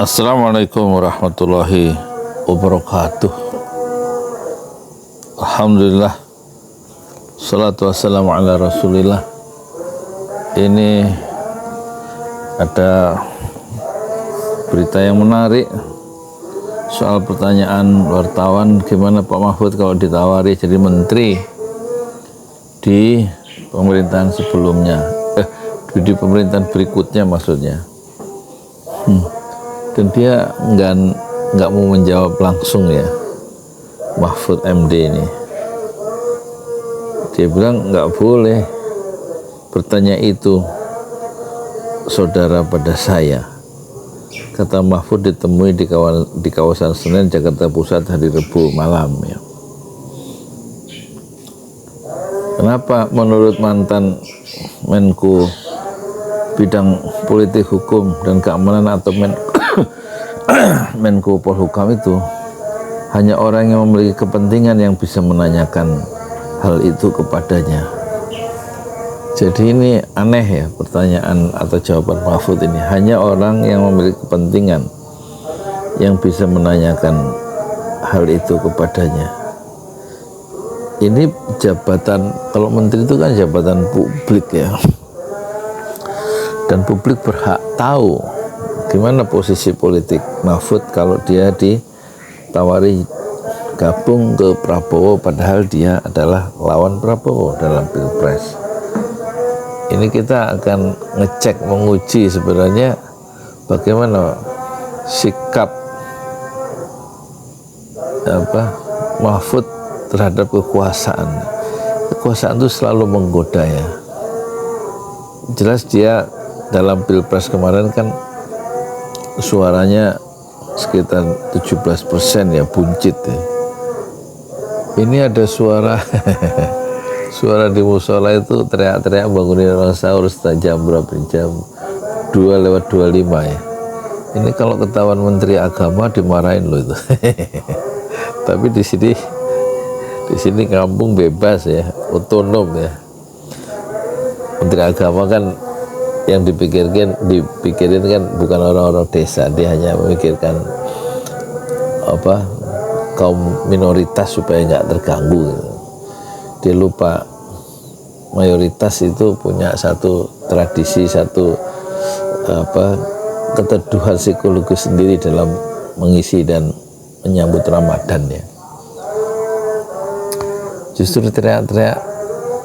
Assalamualaikum warahmatullahi wabarakatuh. Alhamdulillah, salatu wassalamu ala rasulillah. Ini ada berita yang menarik soal pertanyaan wartawan, gimana Pak Mahfud kalau ditawari jadi menteri di pemerintahan sebelumnya, di pemerintahan berikutnya maksudnya. Dan dia nggak mau menjawab langsung ya, Mahfud MD ini. Dia bilang nggak boleh bertanya itu saudara pada saya. Kata Mahfud ditemui di kawasan Senen, Jakarta Pusat hari Rabu malam ya. Kenapa menurut mantan Menko bidang politik hukum dan keamanan atau Menko Polhukam itu hanya orang yang memiliki kepentingan yang bisa menanyakan hal itu kepadanya? Jadi ini aneh ya, pertanyaan atau jawaban Mahfud ini. Hanya orang yang memiliki kepentingan yang bisa menanyakan hal itu kepadanya. Ini jabatan, kalau menteri itu kan jabatan publik ya, dan publik berhak tahu gimana posisi politik Mahfud kalau dia ditawari gabung ke Prabowo, padahal dia adalah lawan Prabowo dalam Pilpres. Ini kita akan ngecek, menguji sebenarnya bagaimana sikap Mahfud terhadap kekuasaan. Kekuasaan itu selalu menggoda ya. Jelas dia dalam Pilpres kemarin kan suaranya sekitar 17% ya, buncit ya. Ini ada suara suara di musola itu teriak-teriak bangunin orang sahur jam berapa, jam 2:25 ya. Ini kalau ketahuan Menteri Agama dimarahin loh itu. Tapi di sini kampung bebas ya, otonom ya. Menteri Agama kan yang dipikirin kan bukan orang-orang desa, dia hanya memikirkan kaum minoritas supaya nggak terganggu gitu. Dia lupa mayoritas itu punya satu tradisi, satu keteduhan psikologis sendiri dalam mengisi dan menyambut Ramadan ya. Justru teriak-teriak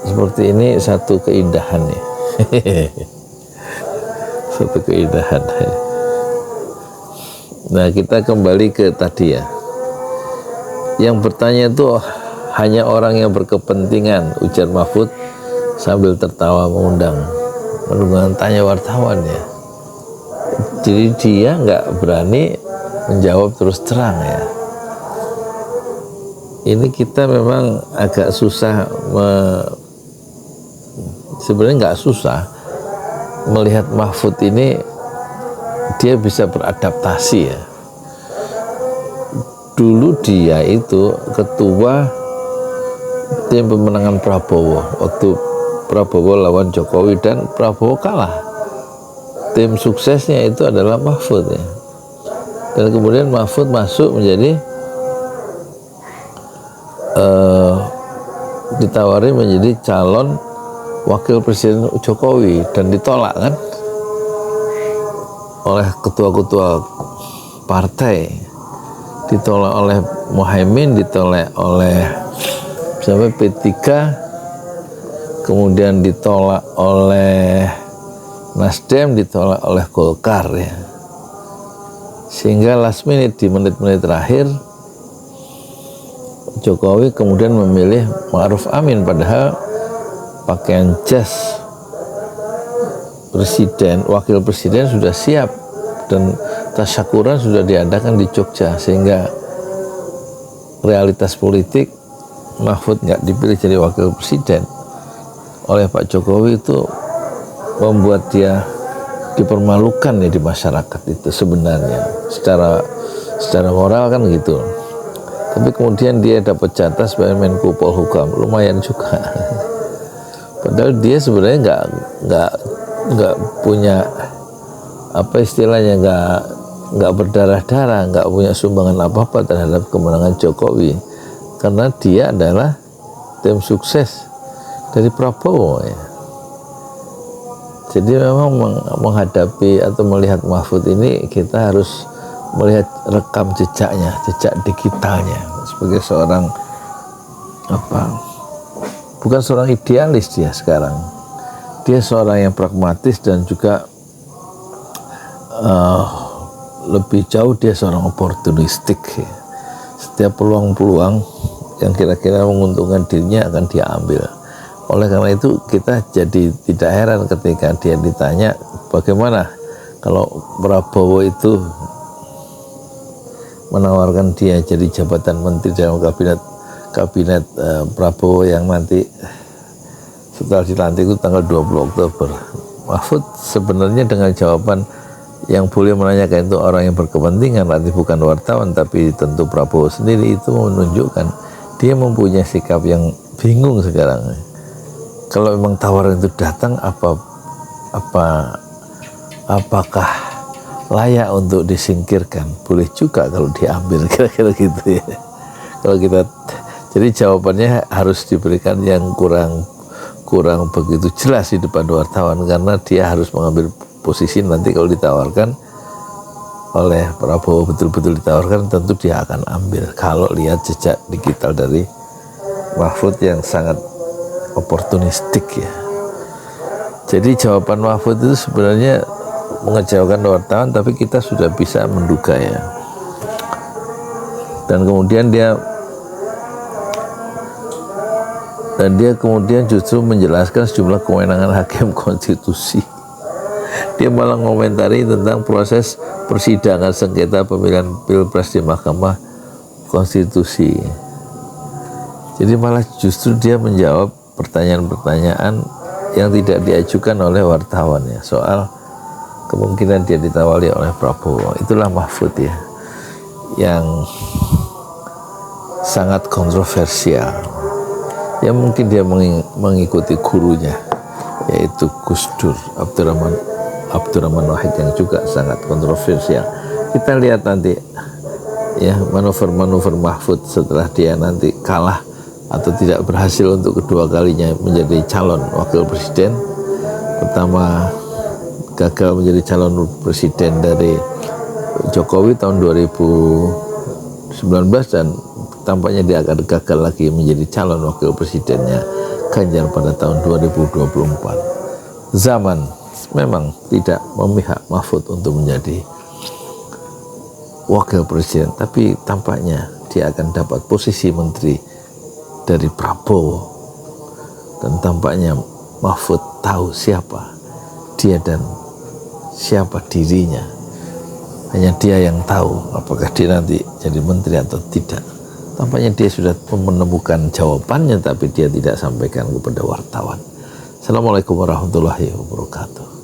seperti ini satu keindahan ya. Satu keindahan. Nah, kita kembali ke tadi ya. Yang bertanya itu hanya orang yang berkepentingan, ujar Mahfud sambil tertawa mengundang tanya wartawan ya. Jadi dia nggak berani menjawab terus terang ya. Ini kita memang agak susah, sebenarnya nggak susah melihat Mahfud ini, dia bisa beradaptasi ya. Dulu dia itu ketua tim pemenangan Prabowo waktu Prabowo lawan Jokowi dan Prabowo kalah. Tim suksesnya itu adalah Mahfud ya. Dan kemudian Mahfud masuk menjadi ditawari menjadi calon wakil presiden Jokowi dan ditolak kan oleh ketua-ketua partai, ditolak oleh Muhaimin, ditolak oleh P3, kemudian ditolak oleh Nasdem, ditolak oleh Golkar ya. Sehingga last minute, di menit-menit terakhir, Jokowi kemudian memilih Ma'ruf Amin, padahal pakaian jas presiden, wakil presiden sudah siap dan tasyakuran sudah diadakan di Jogja, sehingga realitas politik Mahfud nggak dipilih jadi wakil presiden oleh Pak Jokowi itu membuat dia dipermalukan ya di masyarakat itu sebenarnya, secara moral kan gitu. Tapi kemudian dia dapat jatah sebagai Menko Polhukam, lumayan juga. Padahal dia sebenarnya nggak punya apa istilahnya, nggak berdarah-darah, nggak punya sumbangan apa-apa terhadap kemenangan Jokowi, karena dia adalah tim sukses dari Prabowo ya. Jadi memang menghadapi atau melihat Mahfud ini kita harus melihat rekam jejaknya, jejak digitalnya sebagai seorang bukan seorang idealis dia sekarang. Dia seorang yang pragmatis dan juga lebih jauh dia seorang oportunistik ya. Setiap peluang-peluang yang kira-kira menguntungkan dirinya akan dia ambil. Oleh karena itu kita jadi tidak heran ketika dia ditanya bagaimana kalau Prabowo itu menawarkan dia jadi jabatan menteri dalam kabinet Prabowo yang nanti setelah dilantik itu tanggal 20 Oktober. Mahfud sebenarnya dengan jawaban yang boleh menanyakan itu orang yang berkepentingan, nanti bukan wartawan, tapi tentu Prabowo sendiri, itu menunjukkan dia mempunyai sikap yang bingung sekarang. Kalau memang tawaran itu datang, apakah layak untuk disingkirkan? Boleh juga kalau diambil, kira-kira gitu ya. Kalau kita, jadi jawabannya harus diberikan yang kurang begitu jelas di depan wartawan, karena dia harus mengambil posisi nanti kalau ditawarkan oleh Prabowo, betul-betul ditawarkan, tentu dia akan ambil kalau lihat jejak digital dari Mahfud yang sangat oportunistik ya. Jadi jawaban Mahfud itu sebenarnya mengecewakan wartawan, tapi kita sudah bisa menduga ya. Dan kemudian dia kemudian justru menjelaskan sejumlah kewenangan hakim konstitusi. Dia malah mengomentari tentang proses persidangan sengketa pemilihan pilpres di Mahkamah Konstitusi. Jadi malah justru dia menjawab pertanyaan-pertanyaan yang tidak diajukan oleh wartawan ya, soal kemungkinan dia ditawari oleh Prabowo. Itulah Mahfud ya, yang sangat kontroversial. Ya mungkin dia mengikuti gurunya, yaitu Gus Dur, Abdurrahman Wahid, yang juga sangat kontroversial. Kita lihat nanti ya manuver-manuver Mahfud setelah dia nanti kalah atau tidak berhasil untuk kedua kalinya menjadi calon wakil presiden. Pertama gagal menjadi calon presiden dari Jokowi tahun 2019, dan tampaknya dia akan gagal lagi menjadi calon wakil presidennya Ganjar pada tahun 2024. Zaman memang tidak memihak Mahfud untuk menjadi wakil presiden, tapi tampaknya dia akan dapat posisi menteri dari Prabowo, dan tampaknya Mahfud tahu siapa dia dan siapa dirinya. Hanya dia yang tahu apakah dia nanti jadi menteri atau tidak. Tampaknya dia sudah menemukan jawabannya, tapi dia tidak sampaikan kepada wartawan. Assalamualaikum warahmatullahi wabarakatuh.